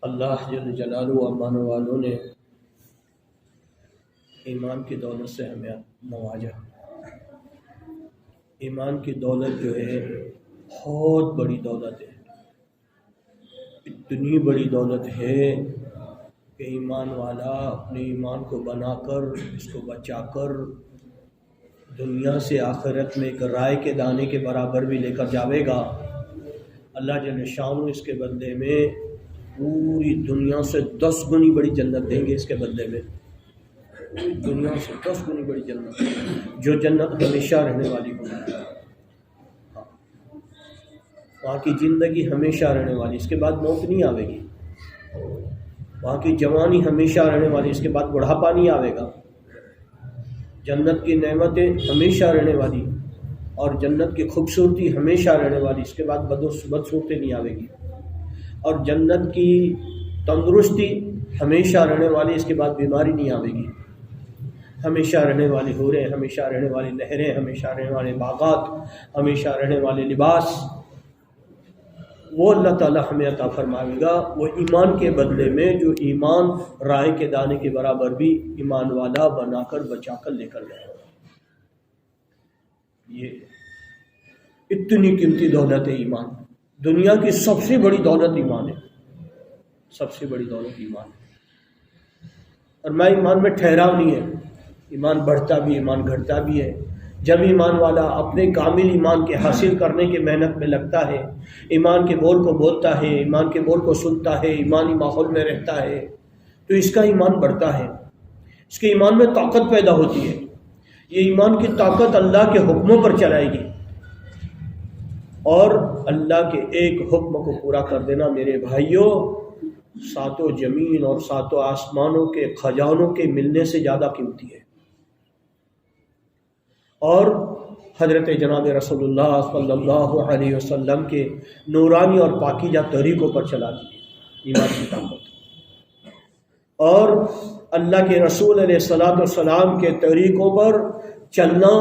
اللہ جل جلالہ و امان والوں نے ایمان کی دولت سے ہمیں نوازا۔ ایمان کی دولت جو ہے بہت بڑی دولت ہے، اتنی بڑی دولت ہے کہ ایمان والا اپنے ایمان کو بنا کر، اس کو بچا کر دنیا سے آخرت میں ایک رائے کے دانے کے برابر بھی لے کر جاوے گا۔ اللہ جل شانہ اس کے بدلے میں پوری دنیا سے 10 گنی بڑی جنت دیں گے۔ اس کے بدلے میں پوری دنیا سے 10 گنی بڑی جنت، جو جنت ہمیشہ رہنے والی ہوگی، وہاں کی زندگی ہمیشہ رہنے والی، اس کے بعد موت نہیں آئے گی، وہاں کی جوانی ہمیشہ رہنے والی، اس کے بعد بڑھاپا نہیں آئے گا، جنت کی نعمتیں ہمیشہ رہنے والی، اور جنت کی خوبصورتی ہمیشہ رہنے والی، اس کے بعد بدصورتی نہیں آئے گی، اور جنت کی تندرستی ہمیشہ رہنے والی، اس کے بعد بیماری نہیں آئے گی، ہمیشہ رہنے والی حوریں، ہمیشہ رہنے والی نہریں، ہمیشہ رہنے والے باغات، ہمیشہ رہنے والے لباس، وہ اللہ تعالیٰ ہمیں عطا فرمائے گا۔ وہ ایمان کے بدلے میں جو ایمان رائے کے دانے کے برابر بھی ایمان والا بنا کر بچا کر لے کر گیا۔ یہ اتنی قیمتی دولت ہے ایمان، دنیا کی سب سے بڑی دولت ایمان ہے، سب سے بڑی دولت ایمان ہے۔ اور میں ایمان میں ٹھہراؤ نہیں ہے، ایمان بڑھتا بھی، ایمان گھٹتا بھی ہے۔ جب ایمان والا اپنے کامل ایمان کے حاصل کرنے کی محنت میں لگتا ہے، ایمان کے بول کو بولتا ہے، ایمان کے بول کو سنتا ہے، ایمانی ماحول میں رہتا ہے، تو اس کا ایمان بڑھتا ہے، اس کے ایمان میں طاقت پیدا ہوتی ہے۔ یہ ایمان کی طاقت اللہ کے حکموں پر چلائے گی، اور اللہ کے ایک حکم کو پورا کر دینا میرے بھائیوں، ساتوں زمین اور ساتوں آسمانوں کے خزانوں کے ملنے سے زیادہ قیمتی ہے۔ اور حضرت جناب رسول اللہ صلی اللہ علیہ وسلم کے نورانی اور پاکیزہ طریقوں پر چلا دی ایمان کی طاقت، اور اللہ کے رسول علیہ الصلوۃ والسلام کے طریقوں پر چلنا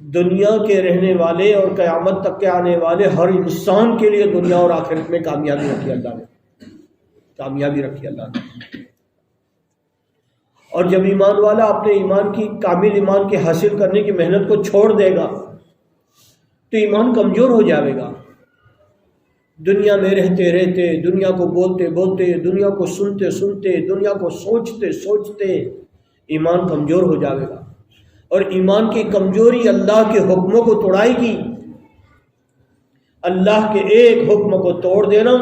دنیا کے رہنے والے اور قیامت تک کے آنے والے ہر انسان کے لیے دنیا اور آخرت میں کامیابی رکھی اللہ نے، کامیابی رکھی اللہ نے۔ اور جب ایمان والا اپنے ایمان کی کامل ایمان کے حاصل کرنے کی محنت کو چھوڑ دے گا تو ایمان کمزور ہو جائے گا۔ دنیا میں رہتے رہتے، دنیا کو بولتے بولتے، دنیا کو سنتے سنتے، دنیا کو سوچتے سوچتے ایمان کمزور ہو جائے گا، اور ایمان کی کمزوری اللہ کے حکموں کو توڑائے گی۔ اللہ کے ایک حکم کو توڑ دینا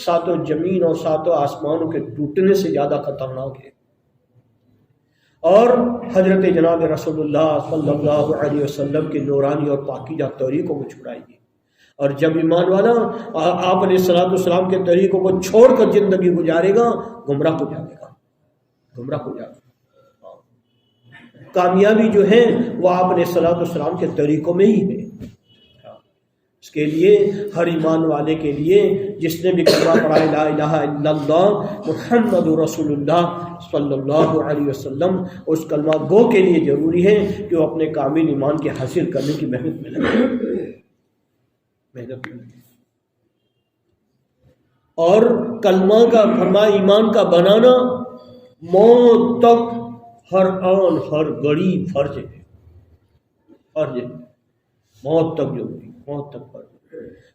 ساتوں زمین اور ساتوں آسمانوں کے ٹوٹنے سے زیادہ خطرناک ہے، اور حضرت جناب رسول اللہ صلی اللہ علیہ وسلم کے نورانی اور پاکیزہ طریقوں کو چھڑائے گی۔ اور جب ایمان والا آپ علیہ الصلوۃ والسلام کے طریقوں کو چھوڑ کر زندگی گزارے گا، گمراہ ہو جائے گا، گمراہ ہو جائے گا۔ کامیابی جو ہے وہ آپ علیہ الصلوۃ والسلام کے طریقوں میں ہی ہے۔ اس کے لیے ہر ایمان والے کے لیے جس نے بھی کلمہ پڑھا لا الہ الا اللہ محمد رسول اللہ صلی اللہ علیہ وسلم، اس کلمہ گو کے لیے ضروری ہے کہ وہ اپنے کامل ایمان کے حاصل کرنے کی محنت میں لگے، محنت میں لگے۔ اور کلمہ کا فرما ایمان کا بنانا موت تک ہر آن ہر گھڑی فرض ہے، فرض ہے، موت تک جو ہوئی، موت تک فرض۔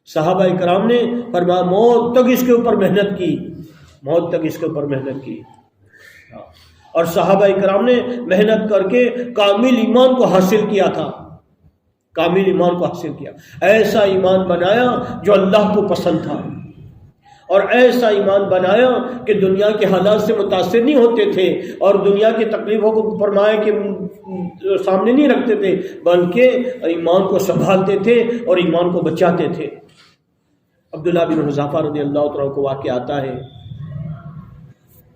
صحابہ اکرام نے فرمایا موت تک اس کے اوپر محنت کی، موت تک اس کے اوپر محنت کی، اور صحابہ اکرام نے محنت کر کے کامل ایمان کو حاصل کیا تھا، کامل ایمان کو حاصل کیا، ایسا ایمان بنایا جو اللہ کو پسند تھا، اور ایسا ایمان بنایا کہ دنیا کے حالات سے متاثر نہیں ہوتے تھے، اور دنیا کی تکلیفوں کو فرمایا کہ سامنے نہیں رکھتے تھے، بلکہ ایمان کو سنبھالتے تھے اور ایمان کو بچاتے تھے۔ عبداللہ بن حذافہ رضی اللہ تعالیٰ کو واقعہ آتا ہے،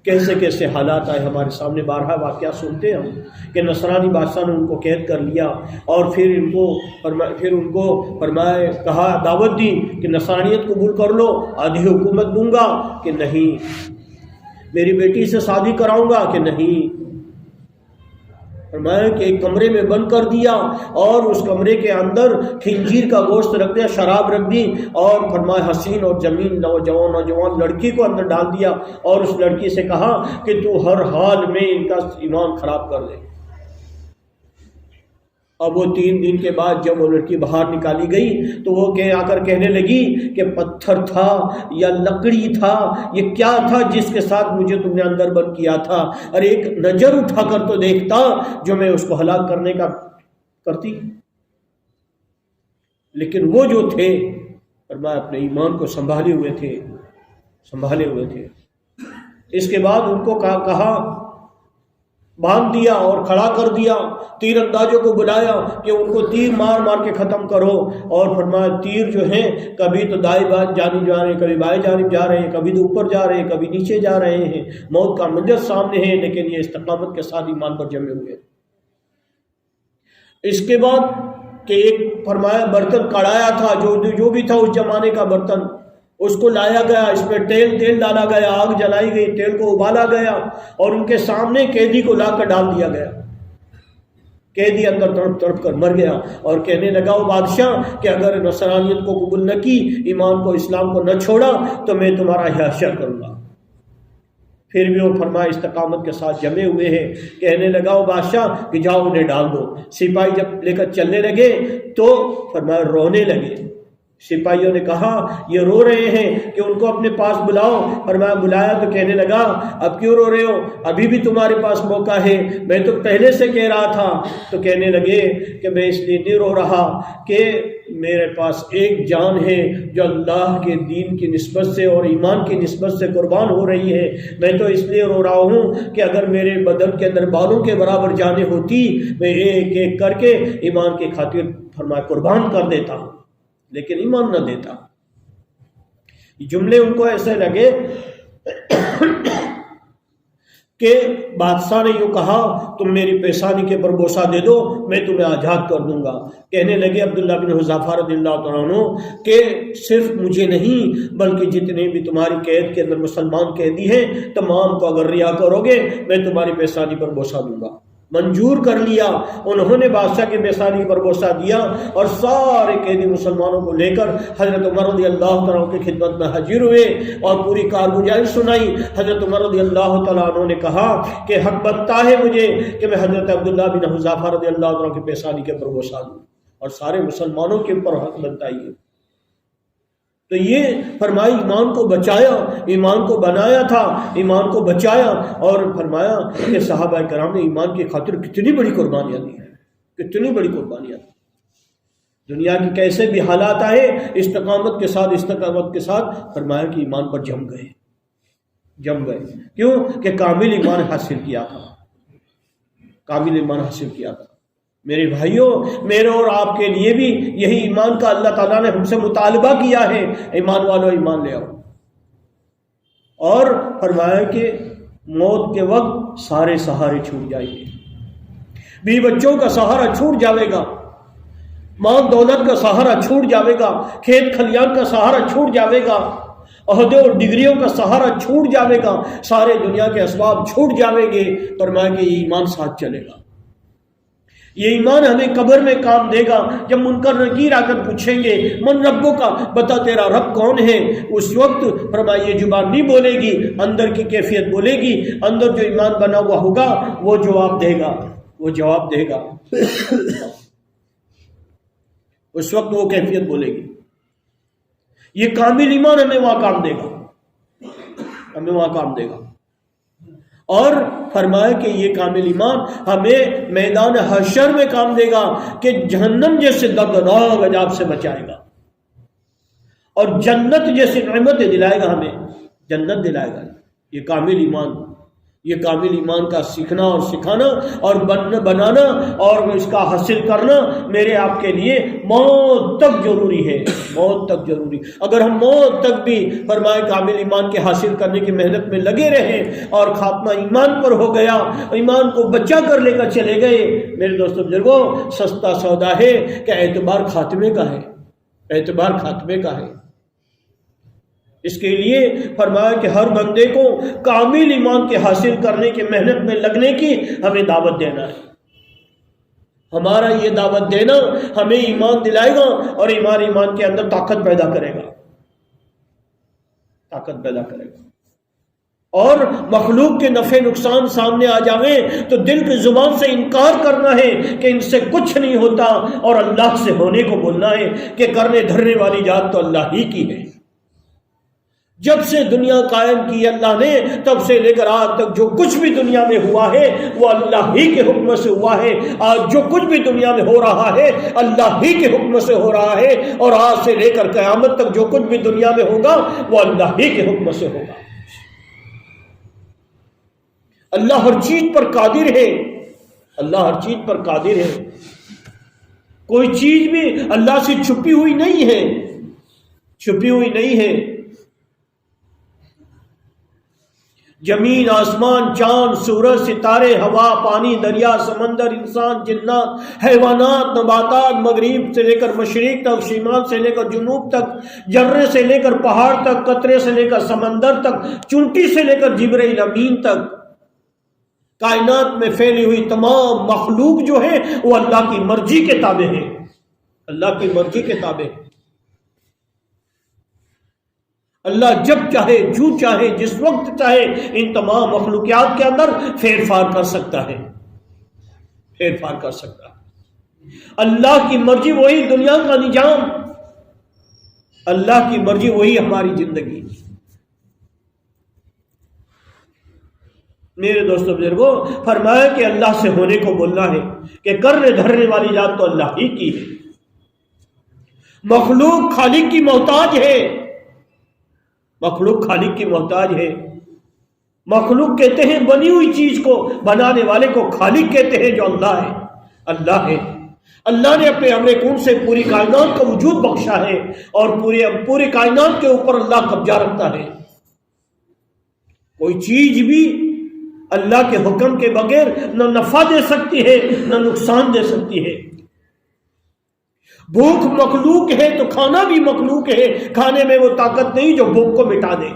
کیسے کیسے حالات آئے ہمارے سامنے، بارہا واقعہ سنتے ہیں ہم کہ نصرانی بادشاہ نے ان کو قید کر لیا، اور پھر ان کو فرمایا، کہا، دعوت دی کہ نصرانیت قبول کر لو، آدھی حکومت دوں گا کہ نہیں، میری بیٹی سے شادی کراؤں گا کہ نہیں؟ فرمایا کہ ایک کمرے میں بند کر دیا اور اس کمرے کے اندر خنزیر کا گوشت رکھ دیا، شراب رکھ دی، اور فرمایا حسین اور جمیل نوجوان لڑکی کو اندر ڈال دیا اور اس لڑکی سے کہا کہ تو ہر حال میں ان کا ایمان خراب کر دے۔ اب وہ 3 دن کے بعد جب وہ لڑکی باہر نکالی گئی تو وہ آ کر کہنے لگی کہ پتھر تھا یا لکڑی تھا، یہ کیا تھا جس کے ساتھ مجھے تم نے اندر بند کیا تھا؟ اور ایک نظر اٹھا کر تو دیکھتا جو میں اس کو ہلاک کرنے کا کرتی۔ لیکن وہ جو تھے فرمایا اپنے ایمان کو سنبھالے ہوئے تھے۔ اس کے بعد ان کو کہا، باندھ دیا اور کھڑا کر دیا، تیر اندازوں کو بلایا کہ ان کو تیر مار مار کے ختم کرو، اور فرمایا تیر جو ہیں کبھی تو دائیں جانب جا رہے ہیں، کبھی بائیں جانب جا رہے ہیں، کبھی تو اوپر جا رہے ہیں، کبھی نیچے جا رہے ہیں، موت کا منظر سامنے ہے، لیکن یہ استقامت کے ساتھ ایمان پر جمے ہوئے۔ اس کے بعد کہ ایک فرمایا برتن کڑایا تھا، جو بھی تھا اس زمانے کا برتن، اس کو لایا گیا، اس میں تیل ڈالا گیا، آگ جلائی گئی، تیل کو ابالا گیا اور ان کے سامنے قیدی کو لا کر ڈال دیا گیا۔ قیدی اندر تڑپ تڑپ کر مر گیا اور کہنے لگا وہ بادشاہ کہ اگر نصرانیت کو قبول نہ کی، ایمان کو اسلام کو نہ چھوڑا تو میں تمہارا حشر کروں گا۔ پھر بھی وہ فرمایا استقامت کے ساتھ جمے ہوئے ہیں۔ کہنے لگا وہ بادشاہ کہ جاؤ انہیں ڈال دو۔ سپاہی جب لے کر چلنے لگے تو فرمایا رونے لگے۔ سپاہیوں نے کہا یہ رو رہے ہیں کہ ان کو اپنے پاس بلاؤ۔ فرمایا بلایا تو کہنے لگا اب کیوں رو رہے ہو؟ ابھی بھی تمہارے پاس موقع ہے، میں تو پہلے سے کہہ رہا تھا۔ تو کہنے لگے کہ میں اس لیے نہیں رو رہا کہ میرے پاس ایک جان ہے جو اللہ کے دین کی نسبت سے اور ایمان کی نسبت سے قربان ہو رہی ہے۔ میں تو اس لیے رو رہا ہوں کہ اگر میرے بدن کے اندر بالوں کے برابر جانیں ہوتی میں ایک ایک کر کے ایمان کی خاطر فرمایا قربان کر دیتا ہوں، لیکن ایمان نہ دیتا۔ جملے ان کو ایسے لگے کہ بادشاہ نے یوں کہا تم میری پیشانی کے پر بوسہ دے دو، میں تمہیں آزاد کر دوں گا۔ کہنے لگے عبداللہ بن حذیفہ رضی اللہ تعالیٰ عنہ کہ صرف مجھے نہیں بلکہ جتنے بھی تمہاری قید کے اندر مسلمان قیدی ہیں تمام کو اگر رہا کرو گے میں تمہاری پیشانی پر بوسہ دوں گا۔ منظور کر لیا، انہوں نے بادشاہ کے پیشانی پر بوسہ دیا اور سارے قیدی مسلمانوں کو لے کر حضرت عمر رضی اللہ تعالیٰ عنہ کی خدمت میں حاضر ہوئے اور پوری کارگزاری سنائی۔ حضرت عمر رضی اللہ تعالیٰ عنہ نے کہا کہ حق بنتا ہے مجھے کہ میں حضرت عبداللہ بن حذیفہ رضی اللہ تعالیٰ عنہ کی پیشانی کے پر بوسہ دوں، اور سارے مسلمانوں کے اوپر حق بنتا ہی ہے۔ تو یہ فرمایا ایمان کو بچایا، ایمان کو بنایا تھا، ایمان کو بچایا، اور فرمایا کہ صحابہ کرام نے ایمان کی خاطر کتنی بڑی قربانیاں دی ہیں، کتنی بڑی قربانیاں دی۔ دنیا کی کیسے بھی حالات آئے استقامت کے ساتھ فرمایا کہ ایمان پر جم گئے۔ کیوں کہ کامل ایمان حاصل کیا تھا، کامل ایمان حاصل کیا تھا۔ میرے بھائیوں، میرے اور آپ کے لیے بھی یہی ایمان کا اللہ تعالیٰ نے ہم سے مطالبہ کیا ہے، ایمان والوں ایمان لے آؤ۔ اور فرمایا کہ موت کے وقت سارے سہارے چھوٹ جائیں گے، بیوی بچوں کا سہارا چھوٹ جاوے گا، مال دولت کا سہارا چھوٹ جاوے گا، کھیت کھلیان کا سہارا چھوٹ جاوے گا، عہدے اور ڈگریوں کا سہارا چھوٹ جاوے گا، سارے دنیا کے اسباب چھوٹ جاوے گے۔ فرمایا کہ یہ ایمان ساتھ چلے گا، یہ ایمان ہمیں قبر میں کام دے گا۔ جب منکر نکیر آ کر پوچھیں گے من ربوں کا، بتا تیرا رب کون ہے، اس وقت فرمایا یہ زبان نہیں بولے گی، اندر کی کیفیت بولے گی، اندر جو ایمان بنا ہوا ہوگا وہ جواب دے گا، وہ جواب دے گا۔ اس وقت وہ کیفیت بولے گی۔ یہ کامل ایمان ہمیں وہاں کام دے گا، ہمیں وہاں کام دے گا۔ اور فرمایا کہ یہ کامل ایمان ہمیں میدان حشر میں کام دے گا کہ جہنم جیسے دردناک عذاب سے بچائے گا اور جنت جیسی نعمتیں دلائے گا، ہمیں جنت دلائے گا۔ یہ کامل ایمان، یہ کامل ایمان کا سیکھنا اور سکھانا اور بنانا اور اس کا حاصل کرنا میرے آپ کے لیے موت تک ضروری ہے، موت تک ضروری۔ اگر ہم موت تک بھی فرمائے کامل ایمان کے حاصل کرنے کی محنت میں لگے رہیں اور خاتمہ ایمان پر ہو گیا، ایمان کو بچا کر لے کر چلے گئے، میرے دوستوں بزرگوں، سستا سودا ہے کہ اعتبار خاتمے کا ہے، اعتبار خاتمے کا ہے۔ اس کے لیے فرمایا کہ ہر بندے کو کامل ایمان کے حاصل کرنے کی محنت میں لگنے کی ہمیں دعوت دینا ہے. ہمارا یہ دعوت دینا ہمیں ایمان دلائے گا اور ایمان کے اندر طاقت پیدا کرے گا، طاقت پیدا کرے گا. اور مخلوق کے نفع نقصان سامنے آ جاویں تو دل کی زبان سے انکار کرنا ہے کہ ان سے کچھ نہیں ہوتا، اور اللہ سے ہونے کو بولنا ہے کہ کرنے دھرنے والی ذات تو اللہ ہی کی ہے. جب سے دنیا قائم کی اللہ نے، تب سے لے کر آج تک جو کچھ بھی دنیا میں ہوا ہے وہ اللہ ہی کے حکم سے ہوا ہے. آج جو کچھ بھی دنیا میں ہو رہا ہے اللہ ہی کے حکم سے ہو رہا ہے، اور آج سے لے کر قیامت تک جو کچھ بھی دنیا میں ہوگا وہ اللہ ہی کے حکم سے ہوگا. اللہ ہر چیز پر قادر ہے، اللہ ہر چیز پر قادر ہے. کوئی چیز بھی اللہ سے چھپی ہوئی نہیں ہے، چھپی ہوئی نہیں ہے. زمین، آسمان، چاند، سورج، ستارے، ہوا، پانی، دریا، سمندر، انسان، جنات، حیوانات، نباتات، مغرب سے لے کر مشرق تک، شمال سے لے کر جنوب تک، ذرے سے لے کر پہاڑ تک، قطرے سے لے کر سمندر تک، چونٹی سے لے کر جبرائیل امین تک، کائنات میں پھیلی ہوئی تمام مخلوق جو ہے وہ اللہ کی مرضی کے تابع ہے، اللہ کی مرضی کے تابع ہے. اللہ جب چاہے، جو چاہے، جس وقت چاہے ان تمام مخلوقات کے اندر پھیر پھار کر سکتا ہے، پھیر پھار کر سکتا ہے. اللہ کی مرضی وہی دنیا کا نظام، اللہ کی مرضی وہی ہماری زندگی. میرے دوستوں بزرگوں، فرمایا کہ اللہ سے ہونے کو بولنا ہے کہ کرنے دھرنے والی ذات تو اللہ ہی کی ہے. مخلوق خالق کی محتاج ہے، مخلوق خالق کی محتاج ہے. مخلوق کہتے ہیں بنی ہوئی چیز کو، بنانے والے کو خالق کہتے ہیں جو اللہ ہے. اللہ ہے، اللہ نے اپنے امر کون سے پوری کائنات کا وجود بخشا ہے، اور پوری کائنات کے اوپر اللہ قبضہ رکھتا ہے. کوئی چیز بھی اللہ کے حکم کے بغیر نہ نفع دے سکتی ہے نہ نقصان دے سکتی ہے. بھوک مخلوق ہے تو کھانا بھی مخلوق ہے، کھانے میں وہ طاقت نہیں جو بھوک کو مٹا دے.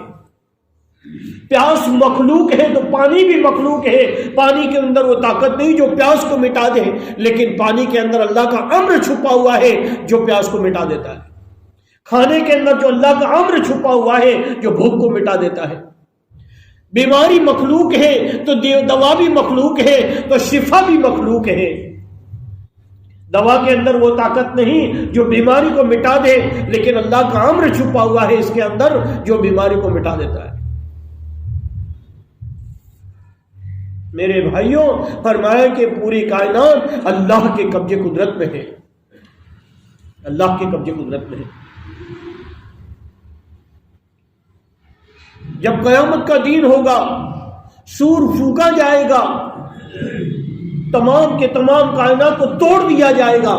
پیاس مخلوق ہے تو پانی بھی مخلوق ہے، پانی کے اندر وہ طاقت نہیں جو پیاس کو مٹا دے، لیکن پانی کے اندر اللہ کا امر چھپا ہوا ہے جو پیاس کو مٹا دیتا ہے. کھانے کے اندر جو اللہ کا امر چھپا ہوا ہے جو بھوک کو مٹا دیتا ہے. بیماری مخلوق ہے تو دوا بھی مخلوق ہے، تو شفا بھی مخلوق ہے. دوا کے اندر وہ طاقت نہیں جو بیماری کو مٹا دے، لیکن اللہ کا امر چھپا ہوا ہے اس کے اندر جو بیماری کو مٹا دیتا ہے. میرے بھائیوں، فرمایا کہ پوری کائنات اللہ کے قبضے قدرت میں ہے، اللہ کے قبضے قدرت میں ہے. جب قیامت کا دن ہوگا، سور پھونکا جائے گا، تمام کے تمام کائنات کو توڑ دیا جائے گا،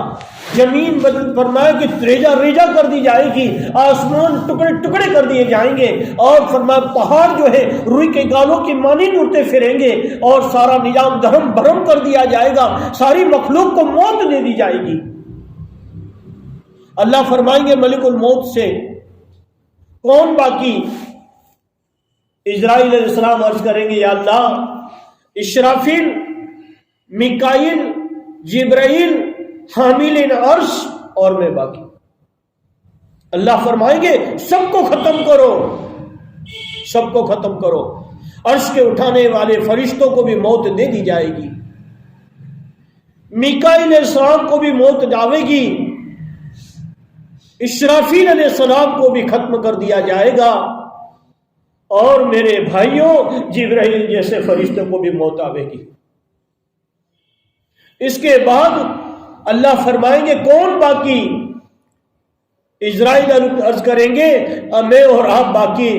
زمین فرمایا کہ ریجا ریجا کر دی جائے گی، آسمان ٹکڑے ٹکڑے کر دیے جائیں گے، اور فرمایا پہاڑ جو ہے روئی کے گالوں کی مانند اڑتے پھریں گے، اور سارا نظام دھرم بھرم کر دیا جائے گا، ساری مخلوق کو موت دے دی جائے گی. اللہ فرمائیں گے ملک الموت سے کون باقی؟ اسرائیل علیہ السلام عرض کریں گے یا اللہ اسرافیل، میکائیل، جبرائیل، حاملین عرش اور میں باقی. اللہ فرمائیں گے سب کو ختم کرو، سب کو ختم کرو. عرش کے اٹھانے والے فرشتوں کو بھی موت دے دی جائے گی، میکائیل علیہ السلام کو بھی موت جاوے گی، اسرافیل علیہ السلام کو بھی ختم کر دیا جائے گا، اور میرے بھائیوں جبرائیل جیسے فرشتوں کو بھی موت آئے گی. اس کے بعد اللہ فرمائیں گے کون باقی؟ اسرائیل عرض کریں گے میں اور آپ باقی.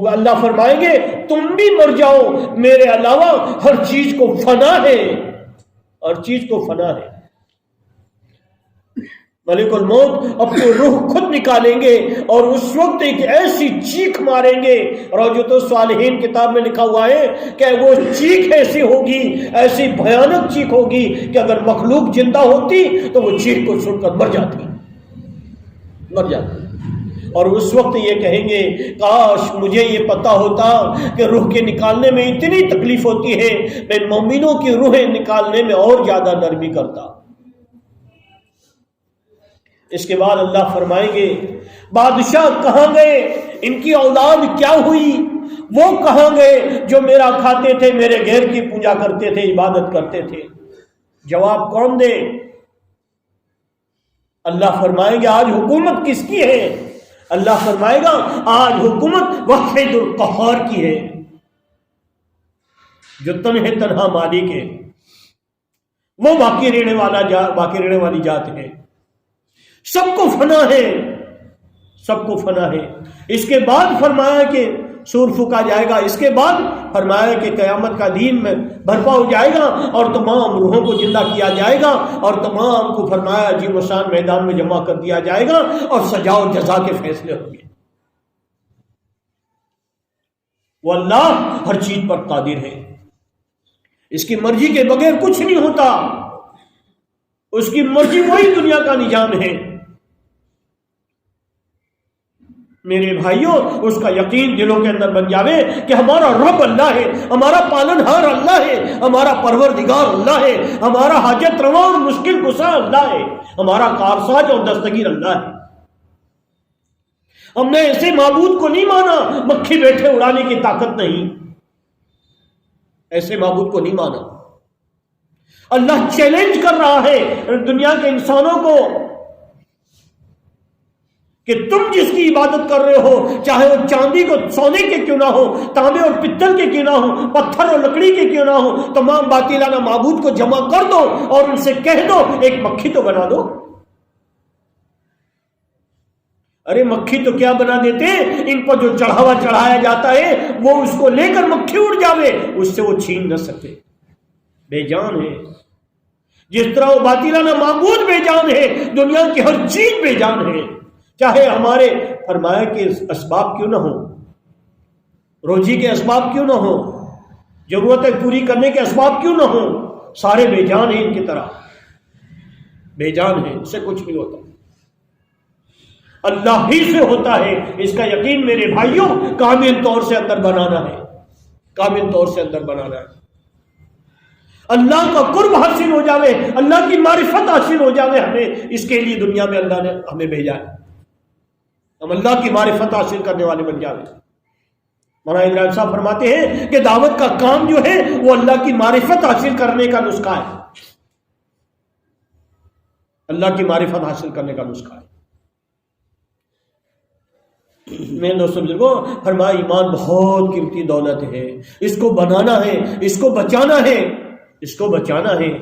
اللہ فرمائیں گے تم بھی مر جاؤ، میرے علاوہ ہر چیز کو فنا ہے، ہر چیز کو فنا ہے. ملک الموت اپنی روح خود نکالیں گے، اور اس وقت ایک ایسی چیخ ماریں گے، روضۃ الصالحین کتاب میں لکھا ہوا ہے کہ وہ چیخ ایسی ہوگی، ایسی بھیانک چیخ ہوگی کہ اگر مخلوق زندہ ہوتی تو وہ چیخ کو سن کر مر جاتی، مر جاتی. اور اس وقت یہ کہیں گے کاش مجھے یہ پتا ہوتا کہ روح کے نکالنے میں اتنی تکلیف ہوتی ہے، میں مومنوں کی روحیں نکالنے میں اور زیادہ نرمی کرتا۔ اس کے بعد اللہ فرمائیں گے بادشاہ کہاں گئے، ان کی اولاد کیا ہوئی، وہ کہاں گئے جو میرا کھاتے تھے، میرے غیر کی پوجا کرتے تھے، عبادت کرتے تھے؟ جواب کون دے؟ اللہ فرمائیں گے آج حکومت کس کی ہے؟ اللہ فرمائے گا آج حکومت واحد القہار کی ہے، جو تنہا مالک ہے، وہ باقی رہنے والی ذات ہے، سب کو فنا ہے، سب کو فنا ہے۔ اس کے بعد فرمایا کہ سور پھونکا جائے گا، اس کے بعد فرمایا کہ قیامت کا دین میں برپا ہو جائے گا اور تمام روحوں کو زندہ کیا جائے گا اور تمام کو فرمایا عجیب و شان میدان میں جمع کر دیا جائے گا اور سزا اور جزا کے فیصلے ہوں گے۔ وہ اللہ ہر چیز پر قادر ہے، اس کی مرضی کے بغیر کچھ نہیں ہوتا، اس کی مرضی وہی دنیا کا نظام ہے۔ میرے بھائیوں اس کا یقین دلوں کے اندر بن جاوے کہ ہمارا رب اللہ ہے، ہمارا پالنہار اللہ ہے، ہمارا پروردگار اللہ ہے، ہمارا حاجت روا اور مشکل کشا اللہ ہے، ہمارا کارساز اور دستگیر اللہ ہے۔ ہم نے ایسے معبود کو نہیں مانا مکھی بیٹھے اڑانے کی طاقت نہیں، ایسے معبود کو نہیں مانا۔ اللہ چیلنج کر رہا ہے دنیا کے انسانوں کو کہ تم جس کی عبادت کر رہے ہو، چاہے وہ چاندی کو سونے کے کیوں نہ ہو، تانبے اور پتل کے کیوں نہ ہو، پتھر اور لکڑی کے کیوں نہ ہو، تمام باطلانہ معبود کو جمع کر دو اور ان سے کہہ دو ایک مکھی تو بنا دو۔ ارے مکھی تو کیا بنا دیتے، ان پر جو چڑھاوا چڑھایا جاتا ہے وہ اس کو لے کر مکھی اڑ جاوے، اس سے وہ چھین نہ سکتے، بے جان ہے۔ جس طرح وہ باطلانہ معبود بے جان ہے، دنیا کی ہر چیز بے جان ہے، چاہے ہمارے فرمایا کے اسباب کیوں نہ ہو، روزی کے اسباب کیوں نہ ہو، ضرورتیں پوری کرنے کے اسباب کیوں نہ ہو، سارے بے جان ہیں، ان کی طرح بے جان ہیں، اس سے کچھ نہیں ہوتا، اللہ ہی سے ہوتا ہے۔ اس کا یقین میرے بھائیوں کامل طور سے اندر بنانا ہے، کامل طور سے اندر بنانا ہے۔ اللہ کا قرب حاصل ہو جاوے، اللہ کی معرفت حاصل ہو جاوے ہمیں، اس کے لیے دنیا میں اللہ نے ہمیں بھیجا ہے، ہم اللہ کی معرفت حاصل کرنے والے بن جاوے۔ مولانا ابراہیم صاحب فرماتے ہیں کہ دعوت کا کام جو ہے وہ اللہ کی معرفت حاصل کرنے کا نسخہ ہے، اللہ کی معرفت حاصل کرنے کا نسخہ ہے۔ میرے دوستوں بزرگوں فرمایا ایمان بہت قیمتی دولت ہے، اس کو بنانا ہے، اس کو بچانا ہے، اس کو بچانا ہے۔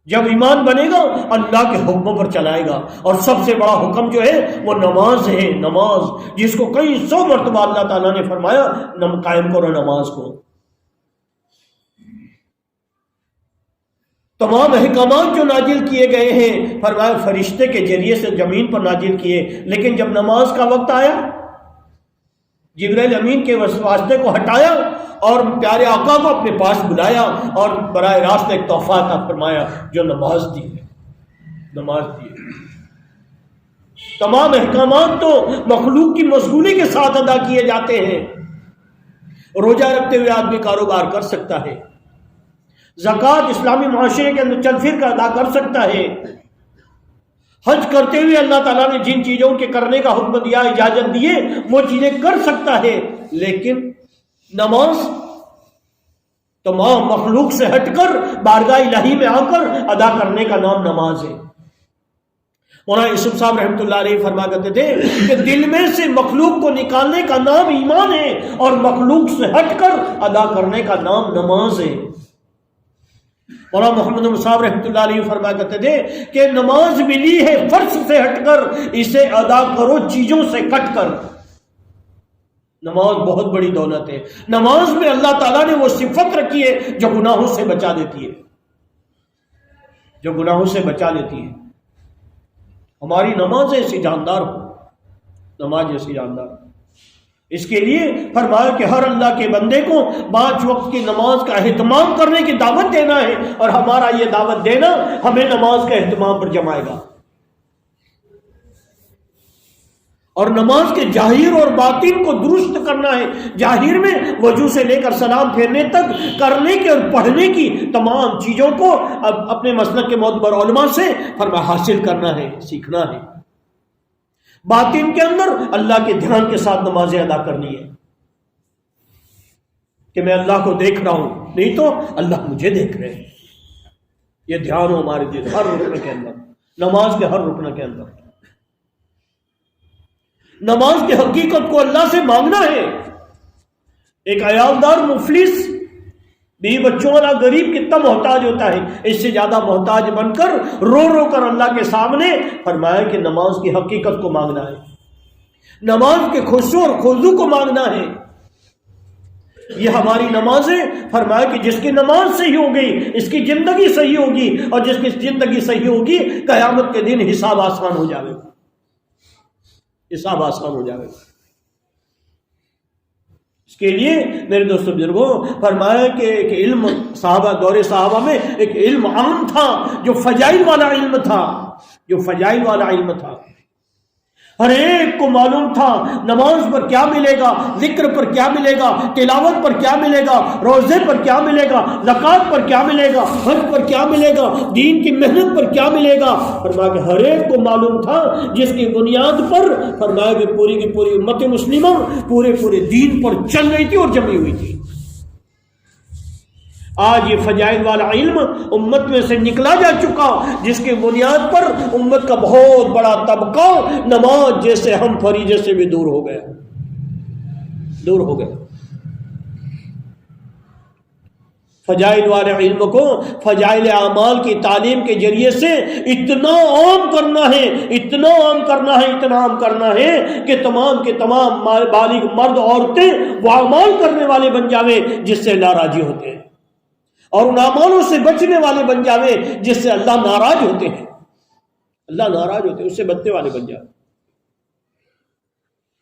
جب ایمان بنے گا اللہ کے حکموں پر چلائے گا، اور سب سے بڑا حکم جو ہے وہ نماز ہے، نماز جس کو کئی 100 مرتبہ اللہ تعالیٰ نے فرمایا قائم کرو نماز کو۔ تمام احکامات جو نازل کیے گئے ہیں فرمایا فرشتے کے ذریعے سے زمین پر نازل کیے، لیکن جب نماز کا وقت آیا جبرائیل امین کے واسطے کو ہٹایا اور پیارے آقا کو اپنے پاس بلایا اور براہ راست ایک تحفہ عطا فرمایا جو نماز دی ہے، نماز دی ہے۔ تمام احکامات تو مخلوق کی مشغولی کے ساتھ ادا کیے جاتے ہیں۔ روزہ رکھتے ہوئے آدمی کاروبار کر سکتا ہے، زکوٰۃ اسلامی معاشرے کے اندر چل پھر کر ادا کر سکتا ہے، حج کرتے ہوئے اللہ تعالیٰ نے جن چیزوں کے کرنے کا حکم دیا، اجازت دیے، وہ چیزیں کر سکتا ہے، لیکن نماز تمام مخلوق سے ہٹ کر بارگاہ الہی میں آ کر ادا کرنے کا نام نماز ہے۔ مولانا یوسف صاحب رحمۃ اللہ علیہ فرما کرتے تھے کہ دل میں سے مخلوق کو نکالنے کا نام ایمان ہے اور مخلوق سے ہٹ کر ادا کرنے کا نام نماز ہے۔ مولانا محمد صاحب رحمۃ اللہ علیہ فرما کرتے تھے کہ نماز ملی ہے فرض سے ہٹ کر، اسے ادا کرو چیزوں سے کٹ کر۔ نماز بہت بڑی دولت ہے، نماز میں اللہ تعالیٰ نے وہ صفت رکھی ہے جو گناہوں سے بچا دیتی ہے، جو گناہوں سے بچا لیتی ہے۔ ہماری نماز ایسی جاندار ہو، نماز ایسی جاندار ہو۔ اس کے لیے فرمایا کہ ہر اللہ کے بندے کو 5 وقت کی نماز کا اہتمام کرنے کی دعوت دینا ہے، اور ہمارا یہ دعوت دینا ہمیں نماز کا اہتمام پر جمائے گا۔ اور نماز کے ظاہر اور باطن کو درست کرنا ہے. ظاہر میں وضو سے لے کر سلام پھیرنے تک کرنے کے اور پڑھنے کی تمام چیزوں کو اپنے مسلک کے معتبر علماء سے فرمایا حاصل کرنا ہے، سیکھنا ہے. باطن کے اندر اللہ کے دھیان کے ساتھ نمازیں ادا کرنی ہے کہ میں اللہ کو دیکھ رہا ہوں، نہیں تو اللہ مجھے دیکھ رہے ہیں. یہ دھیان ہو ہمارے دل ہر رکن کے اندر، نماز کے ہر رکن کے اندر. نماز کی حقیقت کو اللہ سے مانگنا ہے. ایک عیالدار مفلس بیوی بچوں والا غریب کتنا محتاج ہوتا ہے، اس سے زیادہ محتاج بن کر رو رو کر اللہ کے سامنے فرمایا کہ نماز کی حقیقت کو مانگنا ہے، نماز کے خشوع اور خضوع کو مانگنا ہے. یہ ہماری نمازیں فرمایا کہ جس کی نماز صحیح ہو گئی اس کی زندگی صحیح ہوگی، اور جس کی زندگی صحیح ہوگی قیامت کے دن حساب آسان ہو جائے گا، حساب آسان ہو جائے گا. اس کے لیے میرے دوستوں بزرگوں فرمایا کہ ایک علم صحابہ، دور صحابہ میں ایک علم عام تھا جو فضائل والا علم تھا، جو فضائل والا علم تھا. ہر ایک کو معلوم تھا نماز پر کیا ملے گا، ذکر پر کیا ملے گا، تلاوت پر کیا ملے گا، روزے پر کیا ملے گا، زکوٰۃ پر کیا ملے گا، حج پر کیا ملے گا، دین کی محنت پر کیا ملے گا. فرمایا کہ ہر ایک کو معلوم تھا، جس کی بنیاد پر فرمایا کہ پوری کی پوری امت مسلمہ پورے دین پر چل رہی تھی اور جمی ہوئی تھی. آج یہ فضائل والا علم امت میں سے نکلا جا چکا، جس کی بنیاد پر امت کا بہت بڑا طبقہ نماز جیسے ہم فریضے سے بھی دور ہو گیا، دور ہو گیا. فضائل والے علم کو فضائل اعمال کی تعلیم کے ذریعے سے اتنا عام کرنا ہے، اتنا عام کرنا ہے، اتنا عام کرنا ہے کہ تمام کے تمام بالغ مرد عورتیں وہ اعمال کرنے والے بن جاوے جس سے اللہ راضی ہوتے ہیں، اور ان اعمالوں سے بچنے والے بن جاوے جس سے اللہ ناراض ہوتے ہیں، اللہ ناراض ہوتے ہیں، اس سے بچنے والے بن جاوے.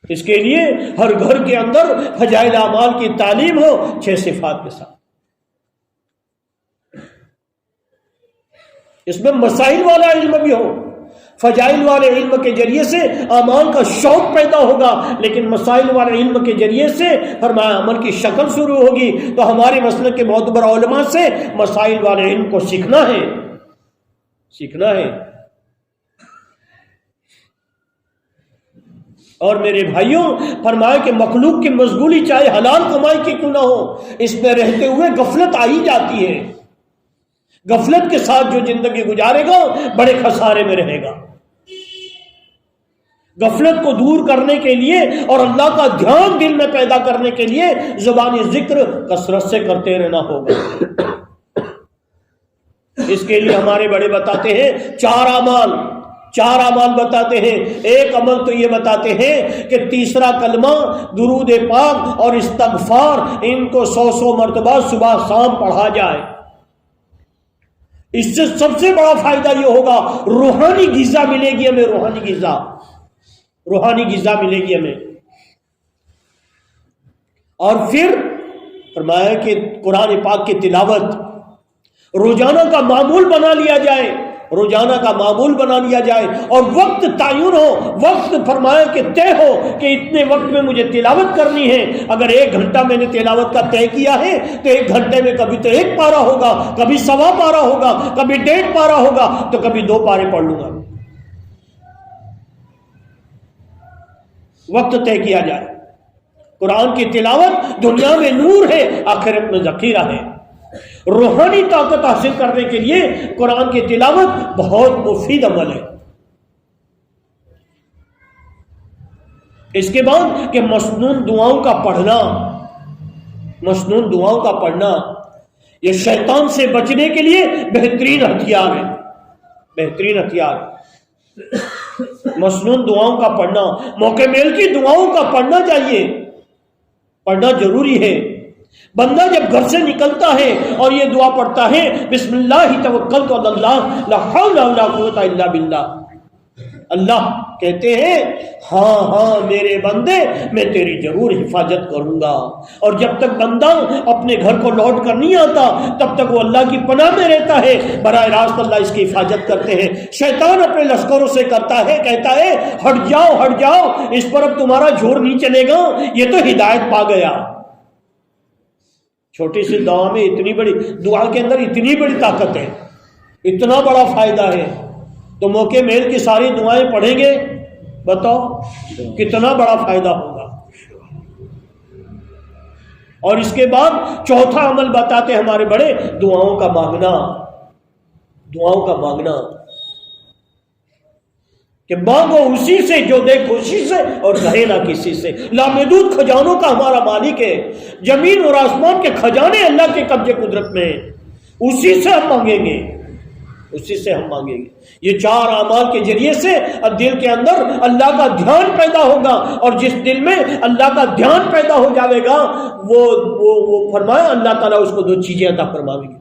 اس کے لیے ہر گھر کے اندر فضائل اعمال کی تعلیم ہو 6 صفات کے ساتھ. اس میں مسائل والا علم بھی ہو. فضائل والے علم کے ذریعے سے اعمال کا شوق پیدا ہوگا، لیکن مسائل والے علم کے ذریعے سے فرمایا عمل کی شکل شروع ہوگی. تو ہمارے مسلک کے معتبر علماء سے مسائل والے علم کو سیکھنا ہے، سیکھنا ہے. اور میرے بھائیوں فرمایا کہ مخلوق کی مشغولی چاہے حلال کمائی کی کیوں نہ ہو، اس میں رہتے ہوئے غفلت آئی جاتی ہے. غفلت کے ساتھ جو زندگی گزارے گا بڑے خسارے میں رہے گا. غفلت کو دور کرنے کے لیے اور اللہ کا دھیان دل میں پیدا کرنے کے لیے زبانی ذکر کثرت سے کرتے رہنا ہوگا. اس کے لیے ہمارے بڑے بتاتے ہیں 4 اعمال بتاتے ہیں. ایک عمل تو یہ بتاتے ہیں کہ تیسرا کلمہ درود پاک اور استغفار ان کو 100 مرتبہ صبح شام پڑھا جائے. اس سے سب سے بڑا فائدہ یہ ہوگا روحانی غذا ملے گی ہمیں، روحانی غذا ملے گی ہمیں. اور پھر فرمایا کہ قرآن پاک کی تلاوت روزانہ کا معمول بنا لیا جائے، روزانہ کا معمول بنا لیا جائے. اور وقت تعین ہو، وقت فرمایا کہ طے ہو کہ اتنے وقت میں مجھے تلاوت کرنی ہے. اگر 1 گھنٹہ میں نے تلاوت کا طے کیا ہے تو 1 گھنٹے میں کبھی تو 1 پارہ ہوگا، کبھی 1.25 پارہ ہوگا، کبھی 1.5 پارہ ہوگا، تو کبھی 2 پارے پڑھ لوں گا. وقت طے کیا جائے. قرآن کی تلاوت دنیا میں نور ہے، آخرت میں ذخیرہ ہے. روحانی طاقت حاصل کرنے کے لیے قرآن کی تلاوت بہت مفید عمل ہے. اس کے بعد کہ مسنون دعاؤں کا پڑھنا یہ شیطان سے بچنے کے لیے بہترین ہتھیار ہے، بہترین ہتھیار. مسنون دعاؤں کا پڑھنا، موقع میل کی دعاؤں کا پڑھنا چاہیے، پڑھنا ضروری ہے. بندہ جب گھر سے نکلتا ہے اور یہ دعا پڑھتا ہے بسم اللہ توکلت علی اللہ لا حول ولا قوت الا باللہ، اللہ کہتے ہیں ہاں ہاں میرے بندے میں تیری ضرور حفاظت کروں گا. اور جب تک بندہ اپنے گھر کو لوٹ کر نہیں آتا تب تک وہ اللہ کی پناہ میں رہتا ہے. براہ راست اللہ اس کی حفاظت کرتے ہیں. شیطان اپنے لشکروں سے کرتا ہے، کہتا ہے ہٹ جاؤ، اس پر اب تمہارا زور نہیں چلے گا، یہ تو ہدایت پا گیا. چھوٹی سی دعا میں اتنی بڑی دعا کے اندر اتنی بڑی طاقت ہے، اتنا بڑا فائدہ ہے. تو موقع میل کی ساری دعائیں پڑھیں گے، بتاؤ کتنا بڑا فائدہ ہوگا. اور اس کے بعد چوتھا عمل بتاتے ہمارے بڑے، دعاؤں کا مانگنا کہ مانگو اسی سے جو دے خوشی سے اور کہے نہ کسی سے. لامحدود خزانوں کا ہمارا مالک ہے. زمین اور آسمان کے خزانے اللہ کے قبضے قدرت میں ہیں. اسی سے ہم مانگیں گے. یہ 4 اعمال کے ذریعے سے دل کے اندر اللہ کا دھیان پیدا ہوگا، اور جس دل میں اللہ کا دھیان پیدا ہو جائے گا وہ فرمایا اللہ تعالیٰ اس کو 2 چیزیں عطا فرمائیں گے.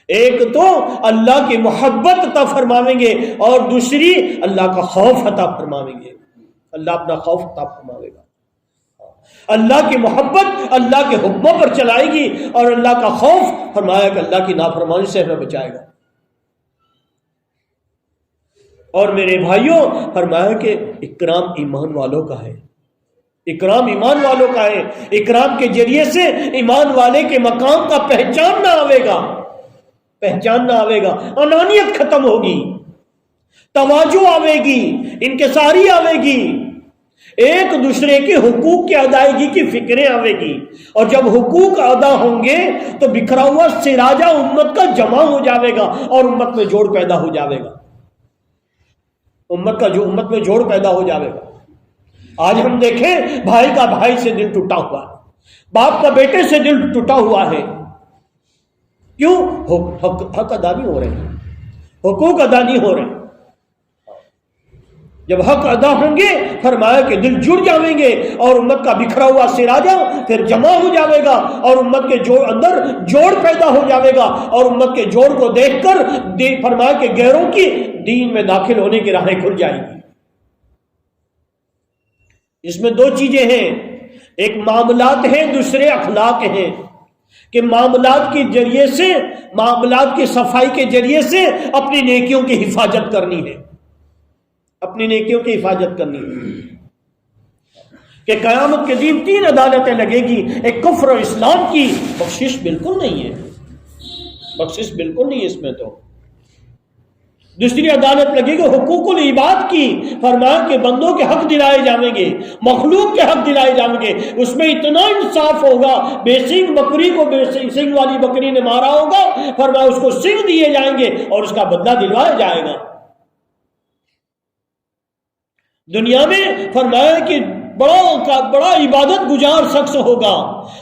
ایک تو اللہ کی محبت عطا فرمائیں گے، اور دوسری اللہ کا خوف عطا فرمائیں گے. اللہ اپنا خوف عطا فرمائے گا. اللہ کی محبت اللہ کے حکموں پر چلائے گی، اور اللہ کا خوف فرمایا کہ اللہ کی نافرمانی سے ہمیں بچائے گا. اور میرے بھائیوں فرمایا کہ اکرام ایمان والوں کا ہے. اکرام کے ذریعے سے ایمان والے کے مقام کا پہچاننا آوے گا. انانیت ختم ہوگی، تواضع آوے گی، انکساری آوے گی، ایک دوسرے کے حقوق کی ادائیگی کی فکریں آوے گی. اور جب حقوق ادا ہوں گے تو بکھرا ہوا سراجہ امت کا جمع ہو جاوے گا، اور امت میں جوڑ پیدا ہو جاوے گا. امت میں جوڑ پیدا ہو جاوے گا. آج ہم دیکھیں بھائی کا بھائی سے دل ٹوٹا ہوا ہے، باپ کا بیٹے سے دل ٹوٹا ہوا ہے. کیوں؟ حق ادا نہیں ہو رہے ہیں، حقوق ادا نہیں ہو رہے. جب حق ادا ہوں گے فرمایا کہ دل جڑ جاویں گے، اور امت کا بکھرا ہوا سراجہ پھر جمع ہو جاوے گا، اور امت کے اندر جوڑ پیدا ہو جاوے گا. اور امت کے جوڑ کو دیکھ کر فرمایا کہ غیروں کی دین میں داخل ہونے کی راہیں کھل جائیں گی. اس میں 2 چیزیں ہیں، ایک معاملات ہیں، دوسرے اخلاق ہیں. کہ معاملات کے ذریعے سے، معاملات کی صفائی کے ذریعے سے اپنی نیکیوں کی حفاظت کرنی ہے. کہ قیامت کے دن 3 عدالتیں لگے گی. ایک کفر اور اسلام کی بخشش بالکل نہیں ہے اس میں. تو دوسری عدالت لگے گی حقوق العباد کی. فرمایا کہ بندوں کے حق دلائے جائیں گے، مخلوق کے حق دلائے جائیں گے. اس میں اتنا انصاف ہوگا، بے سینگ بکری کو بے سینگ والی بکری نے مارا ہوگا، فرمایا اس کو سینگ دیے جائیں گے اور اس کا بدلہ دلوایا جائے گا. دنیا میں فرمایا کہ بڑا عبادت گزار شخص ہوگا،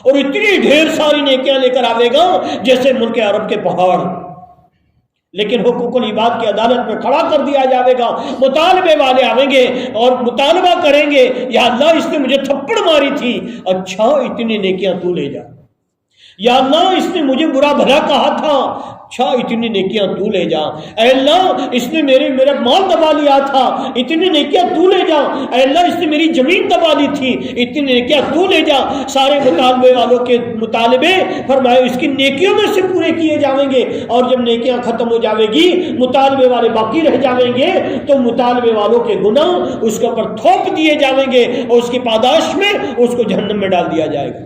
اور اتنی ڈھیر ساری نیکیاں لے کر آئے گا جیسے ملک عرب کے پہاڑ. لیکن حقوق العباد کی عدالت میں کھڑا کر دیا جائے گا. مطالبے والے آئیں گے اور مطالبہ کریں گے، یا اللہ اس نے مجھے تھپڑ ماری تھی، اچھا اتنی نیکیاں تو لے جا. یا اللہ اس نے مجھے برا بھلا کہا تھا، اچھا اتنی نیکیاں تو لے جا. اے اللہ اس نے میرا مال دبا لیا تھا، اتنی نیکیاں تو لے جا. اے اللہ اس نے میری زمین دبا لی تھی، اتنی نیکیاں تو لے جا. سارے مطالبے والوں کے مطالبے فرمائے اس کی نیکیوں میں سے پورے کیے جائیں گے. اور جب نیکیاں ختم ہو جاوے گی، مطالبے والے باقی رہ جاویں گے، تو مطالبے والوں کے گناہ اس کے اوپر تھوپ دیے جاویں گے، اور اس کی پاداش میں اس کو جہنم میں ڈال دیا جائے گا.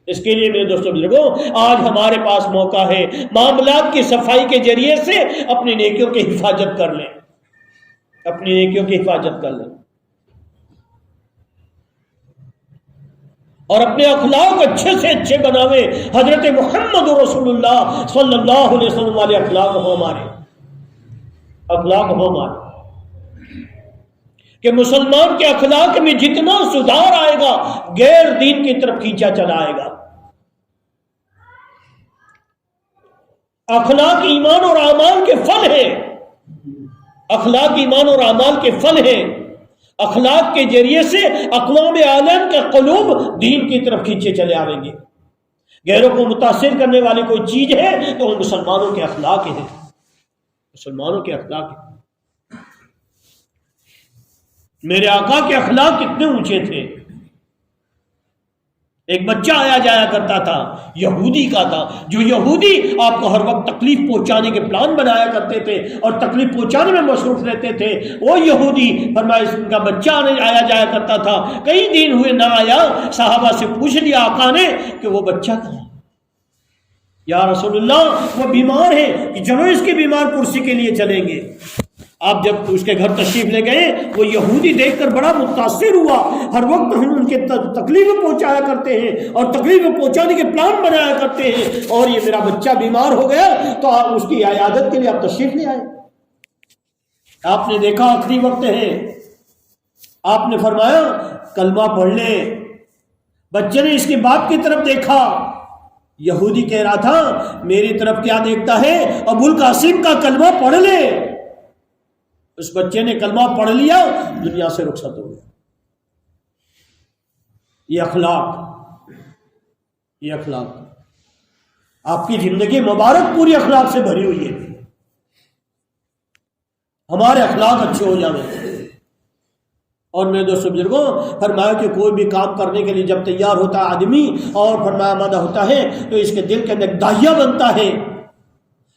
اس کے لیے میرے دوستوں بزرگوں آج ہمارے پاس موقع ہے، معاملات کی صفائی کے ذریعے سے اپنی نیکیوں کی حفاظت کر لیں. اور اپنے اخلاق اچھے سے اچھے بناویں. حضرت محمد رسول اللہ صلی اللہ علیہ وسلم والے اخلاق ہو ہمارے. کہ مسلمان کے اخلاق میں جتنا سدھار آئے گا غیر دین کی طرف کھینچا چلا آئے گا. اخلاق ایمان اور اعمال کے پھل ہے. اخلاق کے ذریعے سے اقوام عالم کے قلوب دین کی طرف کھینچے چلے آئیں گے. غیروں کو متاثر کرنے والی کوئی چیز ہے تو وہ مسلمانوں کے اخلاق ہیں. مسلمانوں کے اخلاق، میرے آقا کے اخلاق کتنے اونچے تھے. ایک بچہ آیا جایا کرتا تھا، یہودی کا تھا، جو یہودی آپ کو ہر وقت تکلیف پہنچانے کے پلان بنایا کرتے تھے اور تکلیف پہنچانے میں مصروف رہتے تھے. وہ یہودی فرمایا اس کا بچہ آیا جایا کرتا تھا، کئی دن ہوئے نہ آیا. صحابہ سے پوچھ لیا آقا نے کہ وہ بچہ کہاں؟ یا رسول اللہ وہ بیمار ہے. کہ چلو اس کے بیمار پرسی کے لیے چلیں گے. آپ جب اس کے گھر تشریف لے گئے، وہ یہودی دیکھ کر بڑا متاثر ہوا. ہر وقت ہم ان کے تکلیف پہنچایا کرتے ہیں اور تکلیف پہنچانے کے پلان بنایا کرتے ہیں، اور یہ میرا بچہ بیمار ہو گیا تو آپ اس کی عیادت کے لیے آپ تشریف لے آئے. آپ نے دیکھا آخری وقت ہے، آپ نے فرمایا کلمہ پڑھ لے. بچے نے اس کی باپ کی طرف دیکھا. یہودی کہہ رہا تھا میری طرف کیا دیکھتا ہے، ابو القاسم کا کلمہ پڑھ لے. اس بچے نے کلمہ پڑھ لیا، دنیا سے رخصت ہو گیا. یہ اخلاق آپ کی زندگی مبارک پوری اخلاق سے بھری ہوئی ہے. ہمارے اخلاق اچھے ہو جانے. اور میرے دوست بزرگوں، فرمایا کہ کوئی بھی کام کرنے کے لیے جب تیار ہوتا ہے آدمی اور فرمایا آمادہ ہوتا ہے تو اس کے دل کے اندر ایک داہیہ بنتا ہے،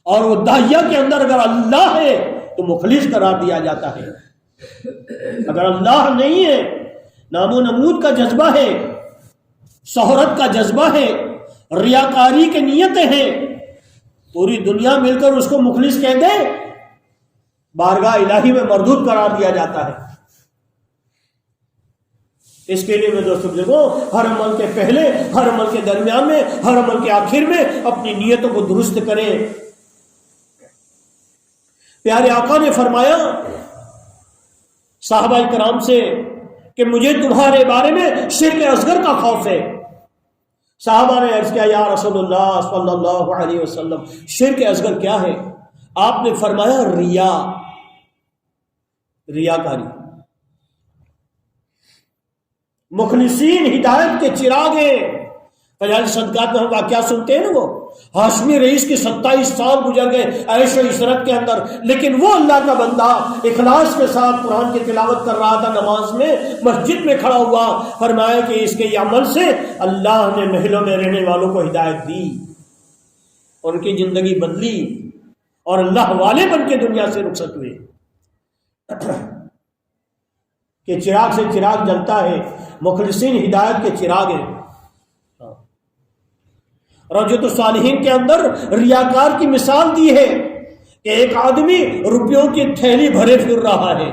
اور وہ داہیہ کے اندر اگر اللہ ہے تو مخلص قرار دیا جاتا ہے. اگر اللہ نہیں ہے، نام و نمود کا جذبہ ہے، شہرت کا جذبہ ہے، ریاکاری کی نیتیں ہیں، پوری دنیا مل کر اس کو مخلص کہہ دے، بارگاہ الہی میں مردود قرار دیا جاتا ہے. اس کے لیے میں دوستو بزرگوں، ہر عمل کے پہلے، ہر عمل کے درمیان میں، ہر عمل کے آخر میں اپنی نیتوں کو درست کریں. پیارے آقا نے فرمایا صحابہ کرام سے کہ مجھے تمہارے بارے میں شرک اصغر کا خوف ہے. صحابہ نے عرض کیا یا رسول اللہ صلی اللہ علیہ وسلم شرک اصغر کیا ہے؟ آپ نے فرمایا ریاکاری. مخلصین ہدایت کے چراغ ہیں. فجائل صدقات میں ہم واقعہ سنتے ہیں نا، وہ ہاشمی رئیس کے 27 سال گزر گئے عیش و عشرت کے اندر، لیکن وہ اللہ کا بندہ اخلاص کے ساتھ قرآن کی تلاوت کر رہا تھا، نماز میں مسجد میں کھڑا ہوا. فرمایا کہ اس کے یہ عمل سے اللہ نے محلوں میں رہنے والوں کو ہدایت دی، ان کی زندگی بدلی اور اللہ والے بن کے دنیا سے رخصت ہوئے. کہ چراغ سے چراغ جلتا ہے، مخلصین ہدایت کے چراغ ہیں. رجعت الصالحین کے اندر ریاکار کی مثال دی ہے کہ ایک آدمی روپیوں کی تھیلی بھرے پھر رہا ہے.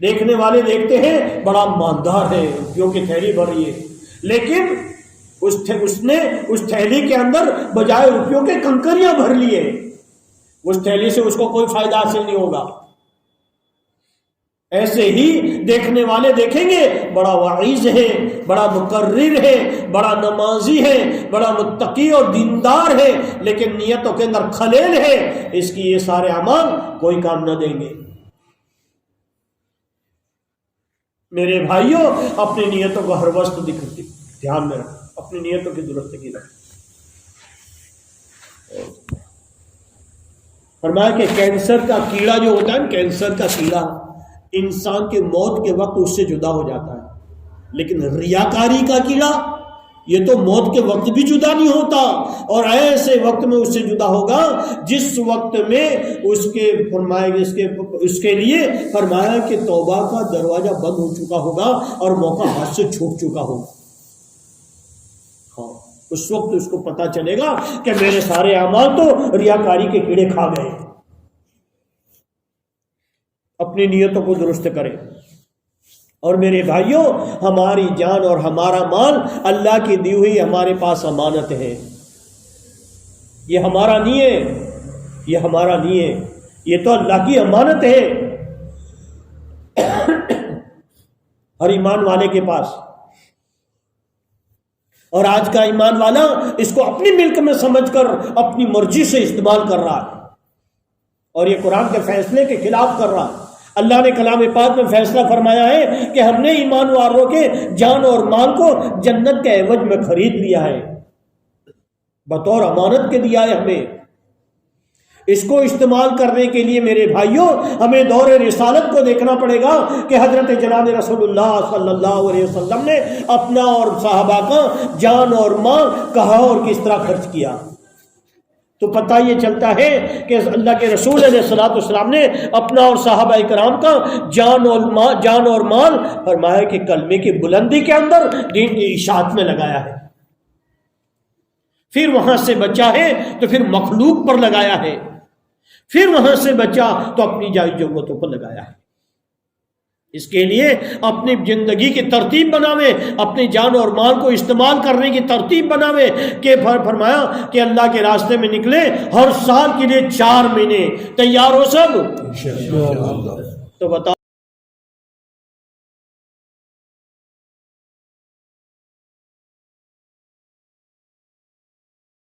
دیکھنے والے دیکھتے ہیں بڑا مالدار ہے، روپیوں کی تھیلی بھر رہی ہے، لیکن اس نے اس تھیلی کے اندر بجائے روپیوں کے کنکریاں بھر لیے. اس تھیلی سے اس کو کوئی فائدہ حاصل نہیں ہوگا. ایسے ہی دیکھنے والے دیکھیں گے بڑا واعظ ہے، بڑا مقرر ہے، بڑا نمازی ہے، بڑا متقی اور دیندار ہے، لیکن نیتوں کے اندر خلیل ہے، اس کی یہ سارے اعمال کوئی کام نہ دیں گے. میرے بھائیوں، اپنی نیتوں کو ہر وقت دھیان میں رکھیں، اپنی نیتوں کی درستگی رکھیں. فرمایا کہ کینسر کا کیڑا جو ہوتا ہے، کینسر کا کیڑا انسان کے موت کے وقت اس سے جدا ہو جاتا ہے، لیکن ریاکاری کا کیڑا یہ تو موت کے وقت بھی جدا نہیں ہوتا، اور ایسے وقت میں اس سے جدا ہوگا جس وقت میں اس کے لیے فرمایا کہ توبہ کا دروازہ بند ہو چکا ہوگا اور موقع ہاتھ سے چھوٹ چکا ہوگا. ہاں، اس وقت اس کو پتا چلے گا کہ میرے سارے اعمال تو ریاکاری کے کیڑے کھا گئے. اپنی نیتوں کو درست کریں. اور میرے بھائیوں، ہماری جان اور ہمارا مال اللہ کی دی ہوئی ہمارے پاس امانت ہے. یہ ہمارا نہیں ہے، یہ ہمارا نہیں ہے، یہ تو اللہ کی امانت ہے ہر ایمان والے کے پاس. اور آج کا ایمان والا اس کو اپنی ملک میں سمجھ کر اپنی مرضی سے استعمال کر رہا ہے، اور یہ قرآن کے فیصلے کے خلاف کر رہا ہے. اللہ نے کلام پاک میں فیصلہ فرمایا ہے کہ ہم نے ایمان والوں کے جان اور مال کو جنت کے عوض میں خرید لیا ہے، بطور امانت کے دیا ہے ہمیں. اس کو استعمال کرنے کے لیے میرے بھائیوں ہمیں دور رسالت کو دیکھنا پڑے گا کہ حضرت جناب رسول اللہ صلی اللہ علیہ وسلم نے اپنا اور صحابہ کا جان اور مال کہاں اور کس طرح خرچ کیا. تو پتہ یہ چلتا ہے کہ اللہ کے رسول علیہ الصلوۃ والسلام نے اپنا اور صحابہ کرام کا جان اور مال فرمایا کہ کلمے کی بلندی کے اندر دین کی اشاعت میں لگایا ہے. پھر وہاں سے بچا ہے تو پھر مخلوق پر لگایا ہے. پھر وہاں سے بچا تو اپنی جائز ضرورتوں پر لگایا ہے. اس کے لیے اپنی زندگی کی ترتیب بناوے، اپنی جان اور مال کو استعمال کرنے کی ترتیب بناوے. کہ فرمایا کہ اللہ کے راستے میں نکلے، ہر سال کے لیے 4 مہینے تیار ہو سب. تو بتا